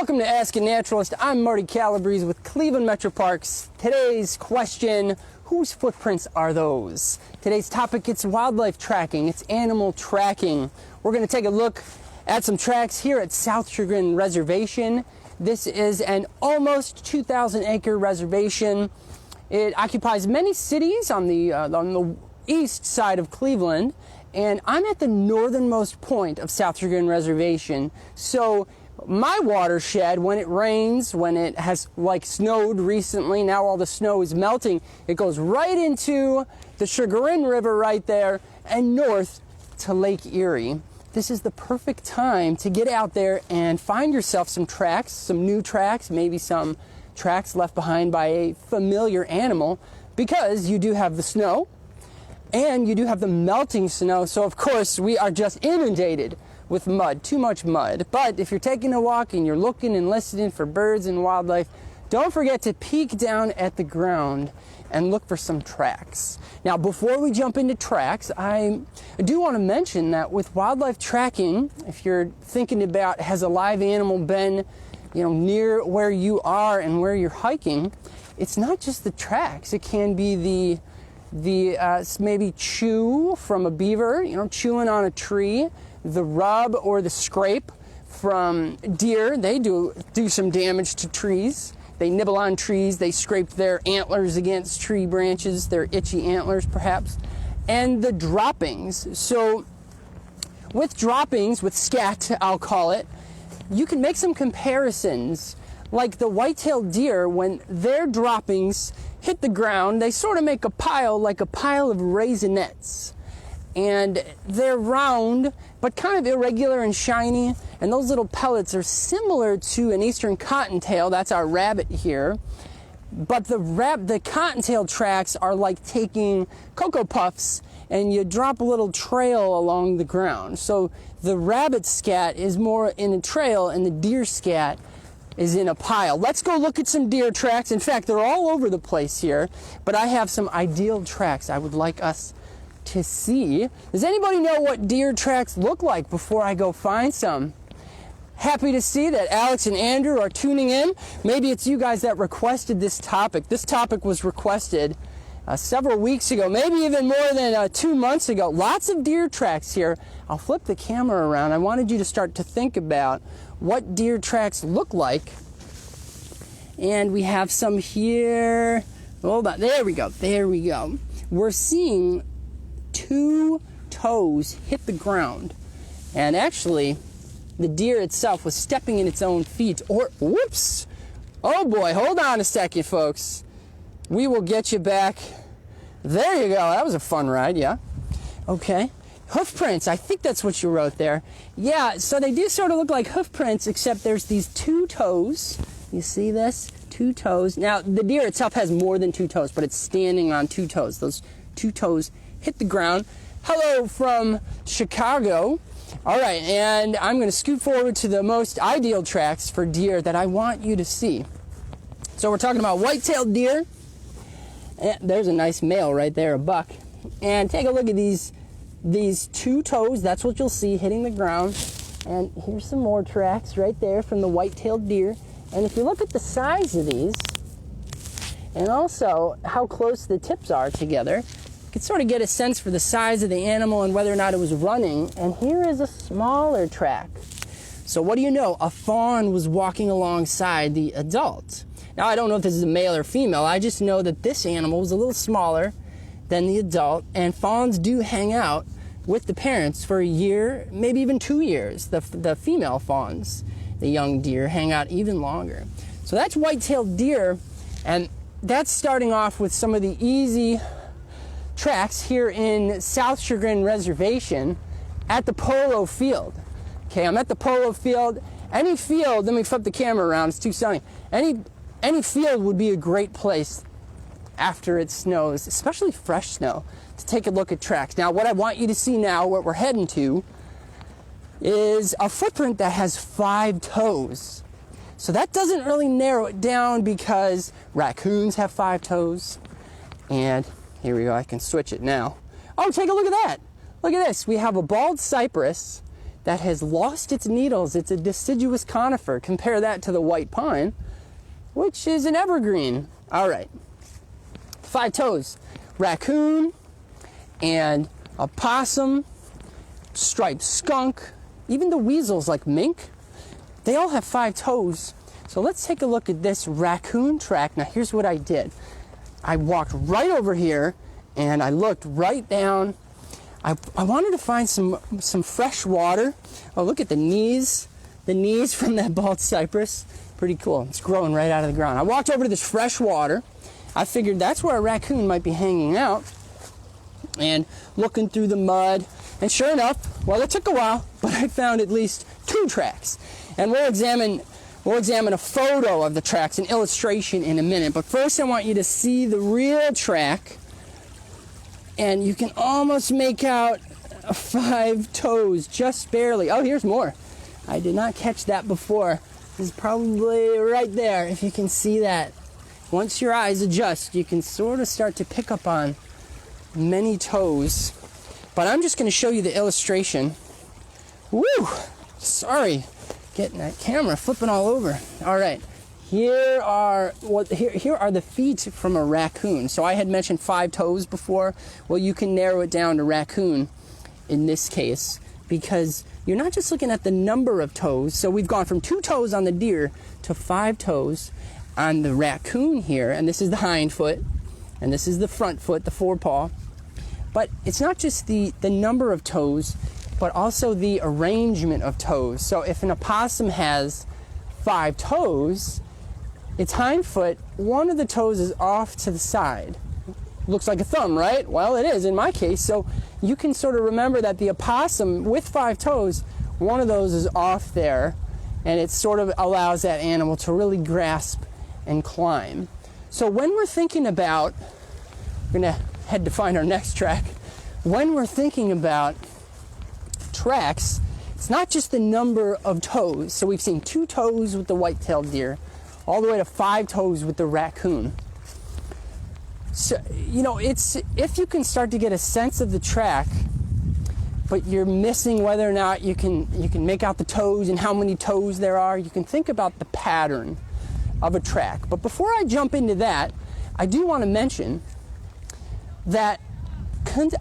Welcome to Ask a Naturalist. I'm Marty Calabrese with Cleveland Metroparks. Today's question, whose footprints are those? Today's topic, it's wildlife tracking, it's animal tracking. We're going to take a look at some tracks here at South Chagrin Reservation. This is an almost 2,000 acre reservation. It occupies many cities on the east side of Cleveland, and I'm at the northernmost point of South Chagrin Reservation. So my watershed, when it rains, when it has like snowed recently, now all the snow is melting, it goes right into the Chagrin River right there and north to Lake Erie. This is the perfect time to get out there and find yourself some tracks, some new tracks, maybe some tracks left behind by a familiar animal, because you do have the snow and you do have the melting snow. So of course we are just inundated with mud, too much mud. But if you're taking a walk and you're looking and listening for birds and wildlife, don't forget to peek down at the ground and look for some tracks. Now, before we jump into tracks, I do want to mention that with wildlife tracking, if you're thinking about, has a live animal been, near where you are and where you're hiking, it's not just the tracks. It can be the maybe chew from a beaver, chewing on a tree, the rub or the scrape from deer. They do some damage to trees. They nibble on trees, they scrape their antlers against tree branches, their itchy antlers perhaps, and the droppings. So with droppings, with scat, I'll call it, you can make some comparisons. Like the white-tailed deer, when their droppings hit the ground, they sort of make a pile, like a pile of raisinets. And they're round, but kind of irregular and shiny. And those little pellets are similar to an eastern cottontail. That's our rabbit here. But the cottontail tracks are like taking Cocoa Puffs and you drop a little trail along the ground. So the rabbit scat is more in a trail and the deer scat is in a pile. Let's go look at some deer tracks. In fact, they're all over the place here, but I have some ideal tracks I would like us to see. Does anybody know what deer tracks look like before I go find some? Happy to see that Alex and Andrew are tuning in. Maybe it's you guys that requested this topic. This topic was requested several weeks ago, maybe even more than 2 months ago. Lots of deer tracks here. I'll flip the camera around. I wanted you to start to think about what deer tracks look like. And we have some here. Hold on. There we go. There we go. We're seeing 2 toes hit the ground, and actually the deer itself was stepping in its own feet, or whoops, oh boy, hold on a second folks, we will get you back. There you go. That was a fun ride. Yeah, okay. Hoof prints, I think that's what you wrote there. Yeah, so they do sort of look like hoof prints, except there's these 2 toes. You see this? 2 toes. Now the deer itself has more than 2 toes, but it's standing on 2 toes. Those 2 toes hit the ground. Hello from Chicago. All right, and I'm going to scoot forward to the most ideal tracks for deer that I want you to see. So we're talking about white-tailed deer. And there's a nice male right there, a buck. And take a look at these 2 toes. That's what you'll see hitting the ground. And here's some more tracks right there from the white-tailed deer. And if you look at the size of these, and also how close the tips are together, you can sort of get a sense for the size of the animal and whether or not it was running. And here is a smaller track. So what do you know? A fawn was walking alongside the adult. Now, I don't know if this is a male or female. I just know that this animal was a little smaller than the adult, and fawns do hang out with the parents for a year, maybe even 2 years. The female fawns, the young deer, hang out even longer. So that's white-tailed deer, and that's starting off with some of the easy tracks here in South Chagrin Reservation at the polo field. Okay, I'm at the polo field. Any field, let me flip the camera around, it's too sunny. Any field would be a great place after it snows, especially fresh snow, to take a look at tracks. Now, what I want you to see now, what we're heading to, is a footprint that has 5 toes. So that doesn't really narrow it down, because raccoons have 5 toes, and here we go, I can switch it now. Oh, take a look at that. Look at this. We have a bald cypress that has lost its needles. It's a deciduous conifer. Compare that to the white pine, which is an evergreen. All right, 5 toes. Raccoon and a possum, striped skunk, even the weasels like mink, they all have 5 toes. So let's take a look at this raccoon track. Now here's what I did. I walked right over here and I looked right down. I wanted to find some fresh water. Oh, look at the knees from that bald cypress. Pretty cool. It's growing right out of the ground. I walked over to this fresh water. I figured that's where a raccoon might be hanging out, and looking through the mud. And sure enough, well, it took a while, but I found at least 2 tracks. And we'll examine a photo of the tracks, an illustration in a minute. But first I want you to see the real track. And you can almost make out 5 toes, just barely. Oh, here's more. I did not catch that before. It's probably right there, if you can see that. Once your eyes adjust, you can sort of start to pick up on many toes. But I'm just going to show you the illustration. Woo! Sorry, getting that camera flipping all over. All right. Here are the feet from a raccoon. So I had mentioned 5 toes before. Well, you can narrow it down to raccoon in this case, because you're not just looking at the number of toes. So we've gone from 2 toes on the deer to 5 toes on the raccoon here. And this is the hind foot, and this is the front foot, the forepaw. But it's not just the number of toes, but also the arrangement of toes. So if an opossum has 5 toes, its hind foot, one of the toes is off to the side. Looks like a thumb, right? Well, it is in my case. So you can sort of remember that the opossum with 5 toes, one of those is off there, and it sort of allows that animal to really grasp and climb. So when we're thinking about, we're gonna head to find our next track. When we're thinking about tracks, it's not just the number of toes. So we've seen 2 toes with the white-tailed deer, all the way to 5 toes with the raccoon. So, you know, it's if you can start to get a sense of the track, but you're missing whether or not you can make out the toes and how many toes there are, you can think about the pattern of a track. But before I jump into that, I do want to mention that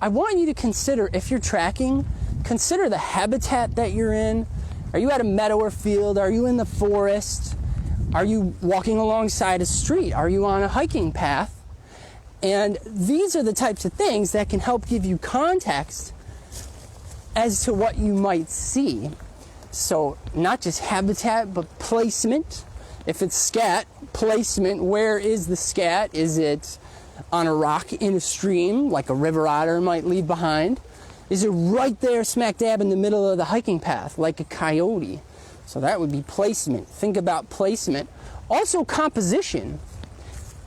I want you to consider, if you're tracking, consider the habitat that you're in. Are you at a meadow or field? Are you in the forest? Are you walking alongside a street? Are you on a hiking path? And these are the types of things that can help give you context as to what you might see. So not just habitat, but placement. If it's scat, placement, where is the scat? Is it on a rock in a stream, like a river otter might leave behind? Is it right there smack dab in the middle of the hiking path, like a coyote? So that would be placement. Think about placement. Also composition.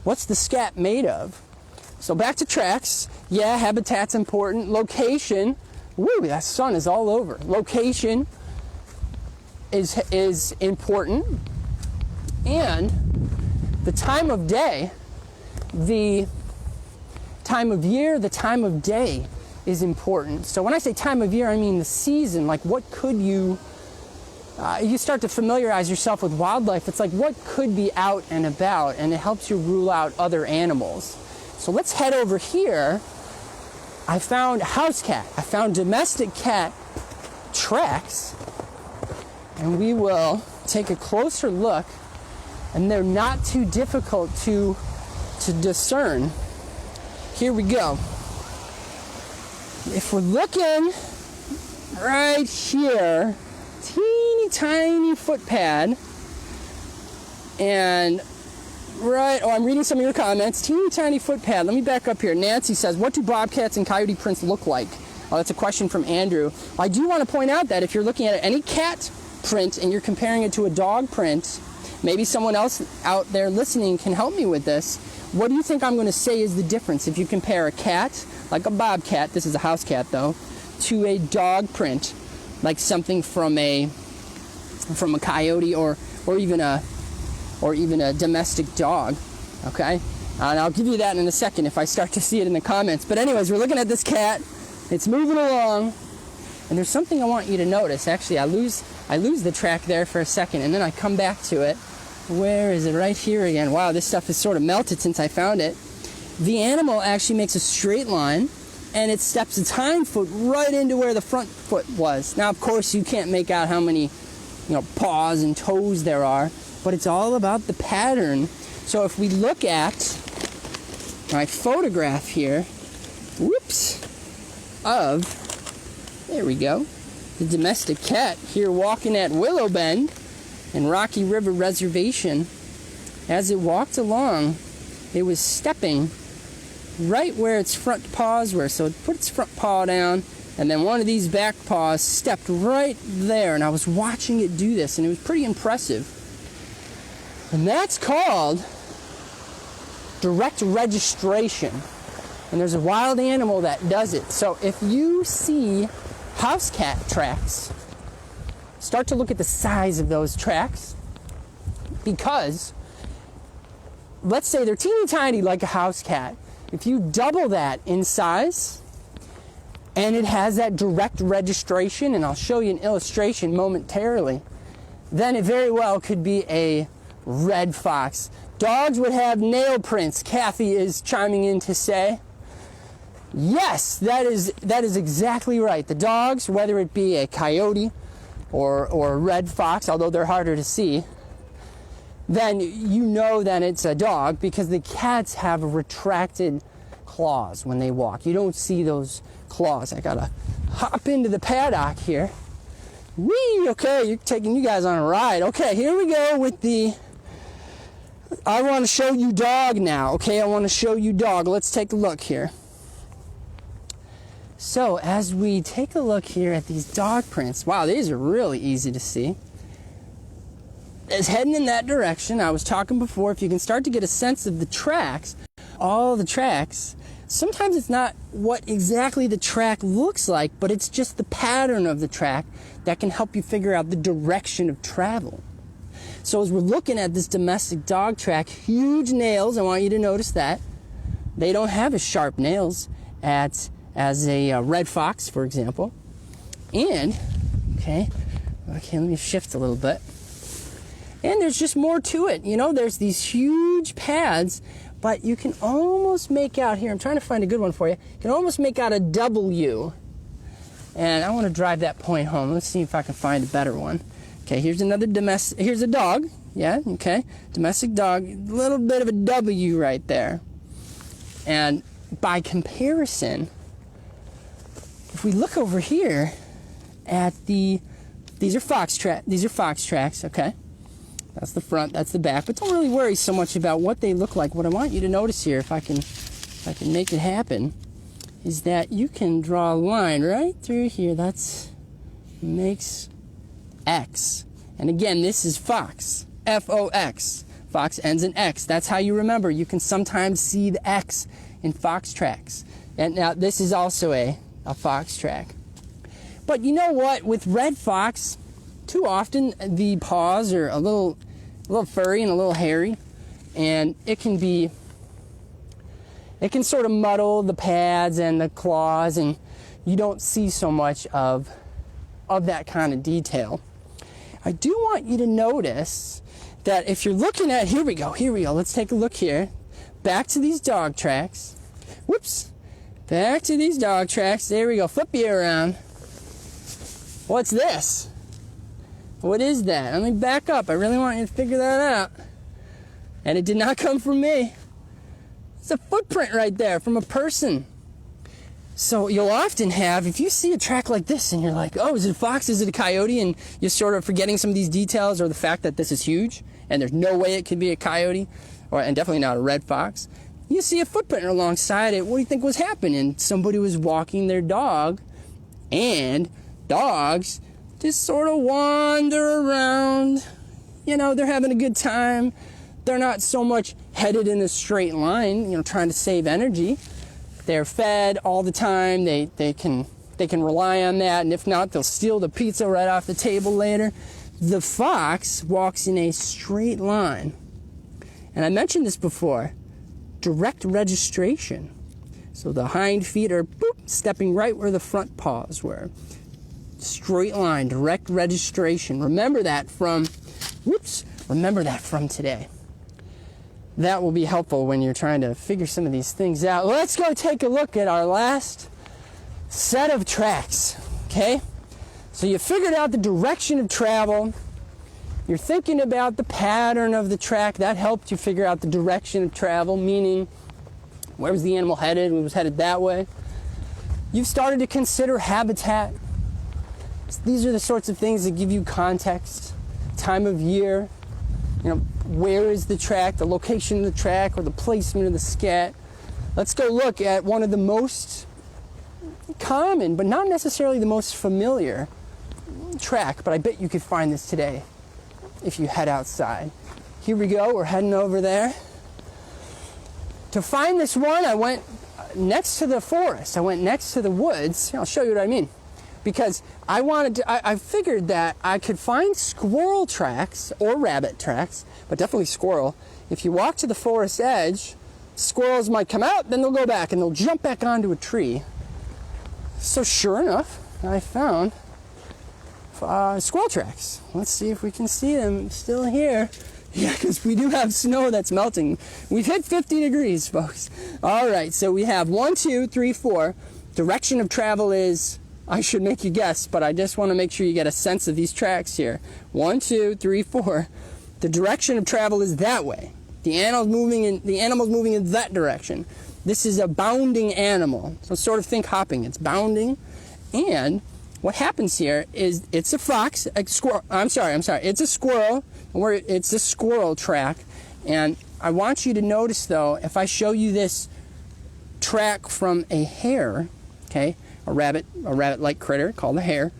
What's the scat made of? So back to tracks. Yeah, habitat's important. Location. Woo, that sun is all over. Location is important. And the time of day, the time of year, the time of day is important. So when I say time of year, I mean the season. Like what could you start to familiarize yourself with wildlife. It's like what could be out and about, and it helps you rule out other animals. So let's head over here. I found house cat. I found domestic cat tracks, and we will take a closer look, and they're not too difficult to discern. Here we go. If we're looking right here, teeny tiny foot pad, and I'm reading some of your comments. Teeny tiny foot pad. Let me back up here. Nancy says, what do bobcats and coyote prints look like? Oh, that's a question from Andrew. I do want to point out that if you're looking at any cat print and you're comparing it to a dog print, maybe someone else out there listening can help me with this. What do you think I'm going to say is the difference if you compare a cat, like a bobcat, this is a house cat though, to a dog print, like something from a coyote or even a domestic dog? Okay, and I'll give you that in a second if I start to see it in the comments. But anyways, we're looking at this cat. It's moving along, And there's something I want you to notice. Actually, I lose the track there for a second, and then I come back to it. Where is it? Right here again. Wow, this stuff is sort of melted since I found it. The animal actually makes a straight line, and it steps its hind foot right into where the front foot was. Now, of course, you can't make out how many, paws and toes there are, but it's all about the pattern. So if we look at my photograph here, there we go, the domestic cat here walking at Willow Bend in Rocky River Reservation. As it walked along, it was stepping right where its front paws were. So it put its front paw down, and then one of these back paws stepped right there, and I was watching it do this, and it was pretty impressive. And that's called direct registration. And there's a wild animal that does it. So if you see house cat tracks, start to look at the size of those tracks, because let's say they're teeny tiny like a house cat. If you double that in size, and it has that direct registration, and I'll show you an illustration momentarily, then it very well could be a red fox. Dogs would have nail prints, Kathy is chiming in to say. Yes, that is exactly right. The dogs, whether it be a coyote or a red fox, although they're harder to see, then you know that it's a dog, because the cats have retracted claws when they walk. You don't see those claws. I gotta hop into the paddock here. Whee! Okay, you're taking you guys on a ride. Okay, here we go with I want to show you dog now. Okay, I want to show you dog. Let's take a look here. So as we take a look here at these dog prints, wow, these are really easy to see. It's heading in that direction. I was talking before, if you can start to get a sense of the tracks, all the tracks, sometimes it's not what exactly the track looks like, but it's just the pattern of the track that can help you figure out the direction of travel. So as we're looking at this domestic dog track, huge nails, I want you to notice that. They don't have as sharp nails as a red fox, for example. And, okay, let me shift a little bit. And there's just more to it. There's these huge pads, but you can almost make out here, I'm trying to find a good one for you, you can almost make out a W. And I want to drive that point home. Let's see if I can find a better one. Okay, here's another here's a dog. Yeah, okay. Domestic dog, a little bit of a W right there. And by comparison, if we look over here at these are fox tracks, okay? That's the front, that's the back, but don't really worry so much about what they look like. What I want you to notice here, if I can make it happen, is that you can draw a line right through here. Makes X. And again, this is fox, F-O-X. Fox ends in X. That's how you remember. You can sometimes see the X in fox tracks. And now this is also a fox track. But you know what? With red fox, too often the paws are a little furry and a little hairy, and it can sort of muddle the pads and the claws, and you don't see so much of that kind of detail. I do want you to notice that if you're looking at, here we go, let's take a look here. Back to these dog tracks. Whoops. Back to these dog tracks. There we go. Flip you around. What's this? What is that? Let me back up. I really want you to figure that out. And it did not come from me. It's a footprint right there from a person. So you'll often have, if you see a track like this and you're like, oh, is it a fox? Is it a coyote? And you're sort of forgetting some of these details, or the fact that this is huge and there's no way it could be a coyote, and definitely not a red fox. You see a footprint alongside it. What do you think was happening? Somebody was walking their dog, and dogs just sort of wander around. They're having a good time. They're not so much headed in a straight line, trying to save energy. They're fed all the time. They can rely on that, and if not, they'll steal the pizza right off the table later. The fox walks in a straight line. And I mentioned this before. Direct registration. So the hind feet are stepping right where the front paws were. straight line, direct registration. Remember that from today. That will be helpful when you're trying to figure some of these things out. Let's go take a look at our last set of tracks, okay? So you figured out the direction of travel. You're thinking about the pattern of the track. That helped you figure out the direction of travel, meaning where was the animal headed? It was headed that way. You've started to consider habitat. These are the sorts of things that give you context, time of year, where is the track, the location of the track, or the placement of the scat. Let's go look at one of the most common, but not necessarily the most familiar track, but I bet you could find this today if you head outside. Here we go, we're heading over there. To find this one, I went next to the forest. I went next to the woods. I'll show you what I mean. Because I figured that I could find squirrel tracks or rabbit tracks, but definitely squirrel. If you walk to the forest edge, squirrels might come out, then they'll go back and they'll jump back onto a tree. So sure enough, I found squirrel tracks. Let's see if we can see them still here. Yeah, because we do have snow that's melting. We've hit 50 degrees, folks. All right, so we have 1, 2, 3, 4. Direction of travel is, I should make you guess, but I just want to make sure you get a sense of these tracks here. 1, 2, 3, 4. The direction of travel is that way. The animal's moving in that direction. This is a bounding animal. So sort of think hopping. It's bounding. And what happens here is it's a fox, a squirrel. I'm sorry. It's a squirrel. It's a squirrel track. And I want you to notice, though, if I show you this track from a hare, okay, a rabbit-like critter called a hare,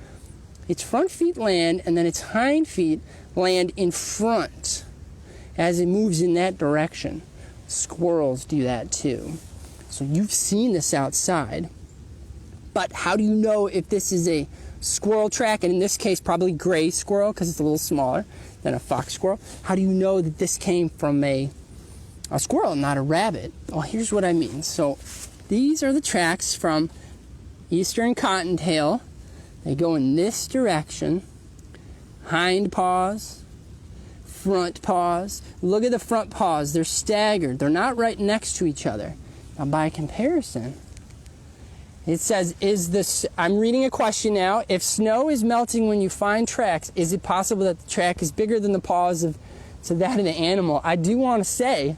its front feet land and then its hind feet land in front as it moves in that direction. Squirrels do that too. So you've seen this outside. But how do you know if this is a squirrel track, and in this case probably gray squirrel because it's a little smaller than a fox squirrel? How do you know that this came from a squirrel, not a rabbit? Well, here's what I mean. So these are the tracks from eastern cottontail. They go in this direction. Hind paws, front paws. Look at the front paws. They're staggered. They're not right next to each other. Now, by comparison, it says, I'm reading a question now. If snow is melting when you find tracks, is it possible that the track is bigger than the paws to that of the animal? I do want to say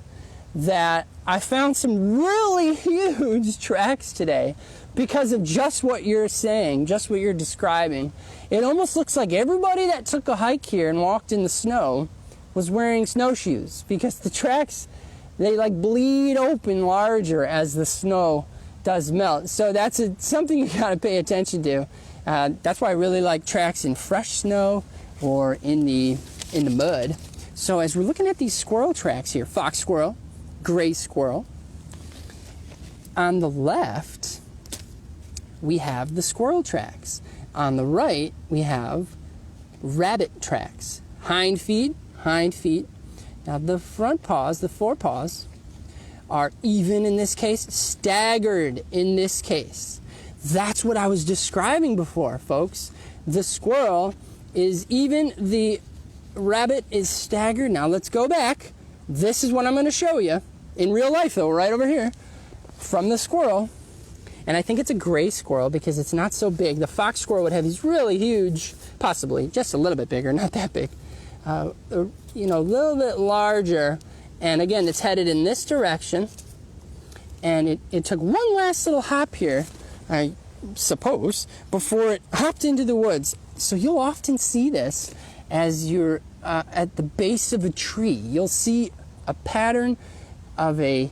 that I found some really huge tracks today because of just what you're saying, just what you're describing. It almost looks like everybody that took a hike here and walked in the snow was wearing snowshoes because the tracks, they like bleed open larger as the snow does melt. So that's something you got to pay attention to. That's why I really like tracks in fresh snow or in the mud. So as we're looking at these squirrel tracks here, fox squirrel, gray squirrel, on the left we have the squirrel tracks. On the right we have rabbit tracks. Hind feet. Now the front paws, the forepaws, are even in this case, staggered in this case. That's what I was describing before, folks. The squirrel is even, the rabbit is staggered. Now let's go back. This is what I'm going to show you in real life, though, right over here, from the squirrel. And I think it's a gray squirrel because it's not so big. The fox squirrel would have these really huge, possibly just a little bit bigger, not that big, a little bit larger. And again, it's headed in this direction. And it took one last little hop here, I suppose, before it hopped into the woods. So you'll often see this as you're at the base of a tree. You'll see a pattern of a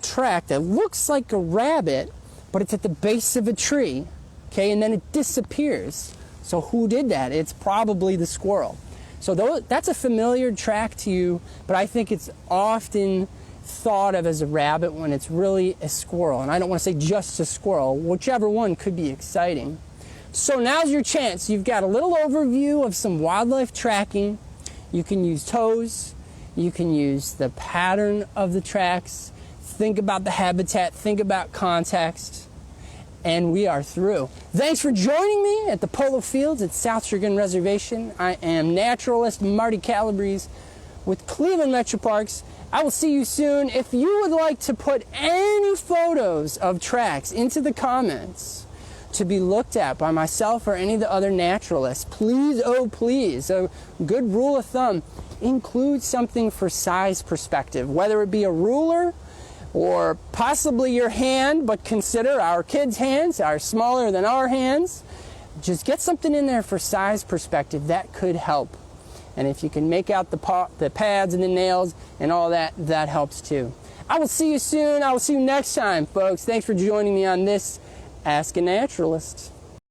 track that looks like a rabbit, but it's at the base of a tree, okay? And then it disappears. So who did that? It's probably the squirrel. So that's a familiar track to you, but I think it's often thought of as a rabbit when it's really a squirrel. And I don't want to say just a squirrel. Whichever one could be exciting. So now's your chance. You've got a little overview of some wildlife tracking. You can use toes. You can use the pattern of the tracks. Think about the habitat. Think about context. and we are through. Thanks for joining me at the Polo Fields at South Sugarland Reservation. I am naturalist Marty Calabrese with Cleveland Metroparks. I will see you soon. If you would like to put any photos of tracks into the comments to be looked at by myself or any of the other naturalists, please, oh please, a good rule of thumb, include something for size perspective, whether it be a ruler or possibly your hand, but consider our kids' hands are smaller than our hands. Just get something in there for size perspective. That could help. And if you can make out the pads and the nails and all that, that helps too. I will see you soon. I will see you next time, folks. Thanks for joining me on this Ask a Naturalist.